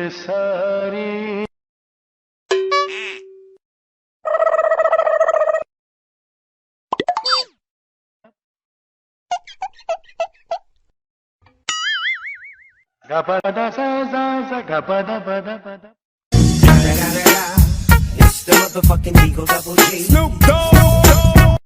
सारी गपदा सा सा सा गपदा पदा पदा. It's the motherfucking Eagle Double G. Snoop Dogg.